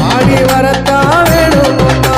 ஆடி வரத்தான் வேணுமா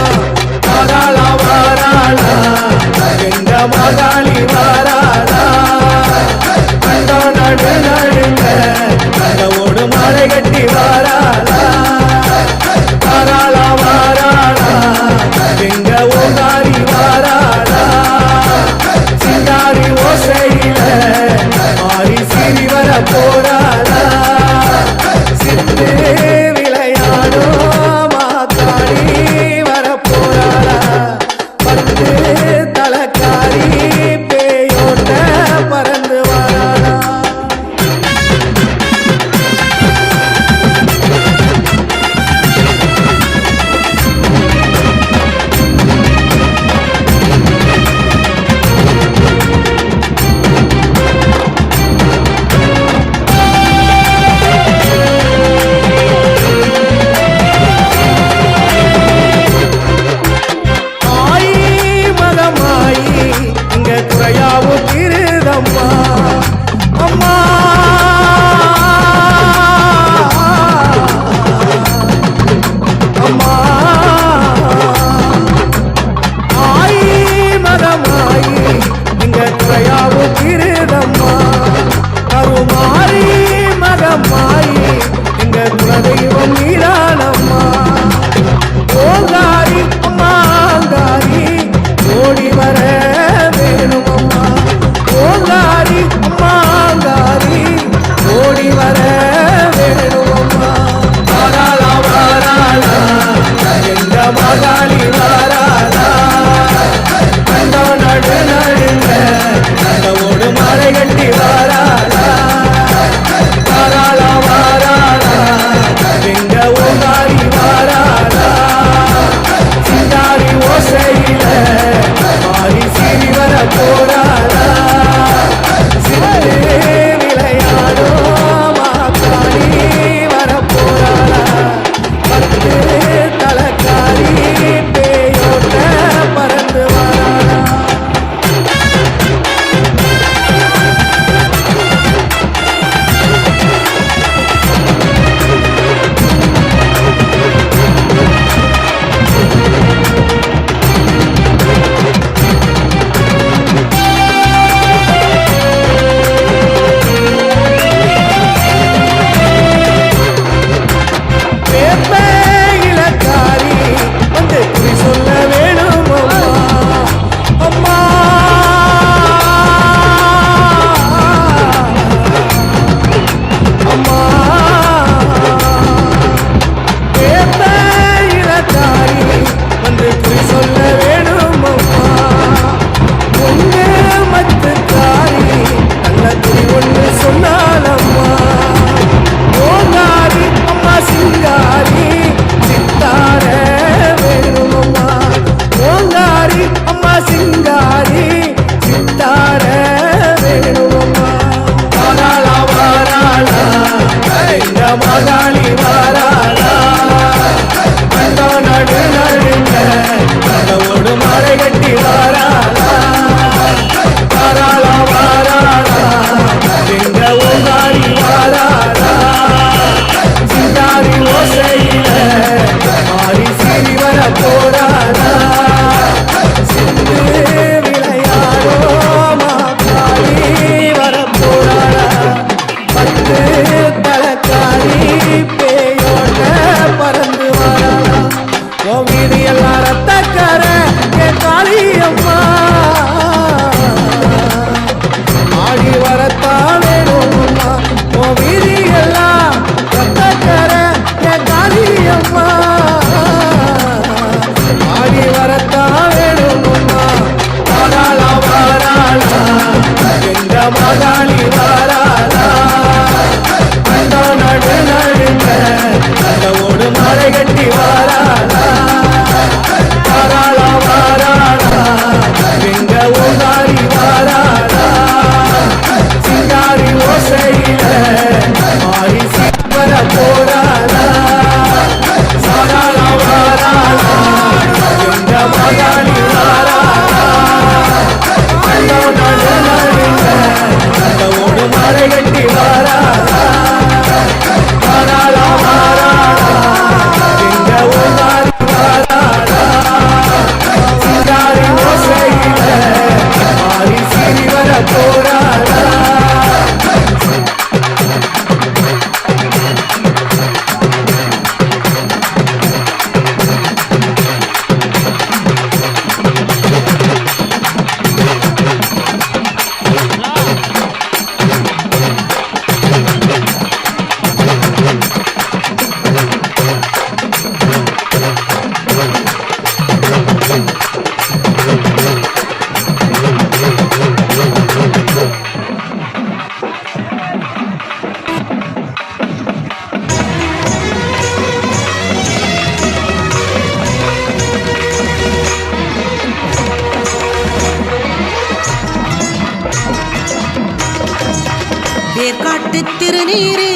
திருநீரு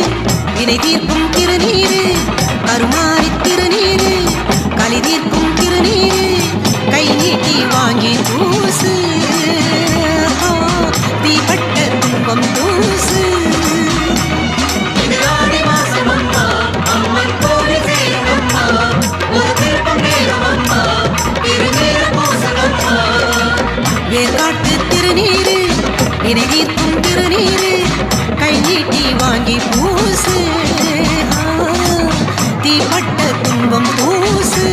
வினை தீர்க்கும் திருநீரு கருமாரி திருநீரு களி தீர்க்கும் திருநீரு கை நீட்டி வாங்கி பூசு தீப்பட்ட துன்பம் தூசு வேர்காட்டு திருநீரு வினை தீர்க்கும் திருநீரு கை நீட்டி வாங்கி பூசு தீப்பட்ட துன்பம் பூசு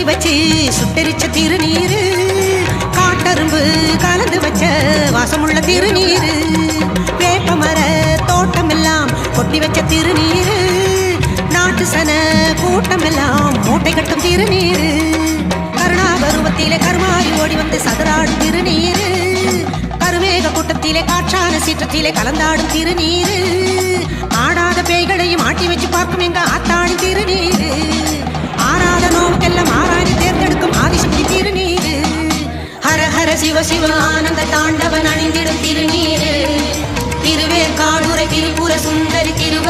வச்சு சுட்டரிச்ச திருநீரு காட்டரும்பு கலந்து வச்ச வாசமுள்ள திருநீரு வேப்பமர தோட்டம் எல்லாம் கொட்டி வச்ச திருநீரு நாட்டு சன கூட்டம் எல்லாம் மூட்டை கட்டும் திருநீரு கருணாபருவத்திலே கருமாறி ஓடி வந்து சதுராடும் திருநீரு கருமேக கூட்டத்திலே காற்றான சீற்றத்திலே கலந்தாடும் திருநீரு ஆடாத பேய்களையும் ஆட்டி வச்சு பார்க்கும் எங்க ஆத்தாடி திருநீரு ஆராத நோக்கெல்லாம் ஆராய்ந்து தேர்ந்தெடுக்கும் ஆதிசக்தி திருநீரு ஹர ஹர சிவ சிவ ஆனந்த தாண்டவன் அணிந்திடும் திருநீரு திருவேற்காடுரை திரிபுர சுந்தரி திருவர்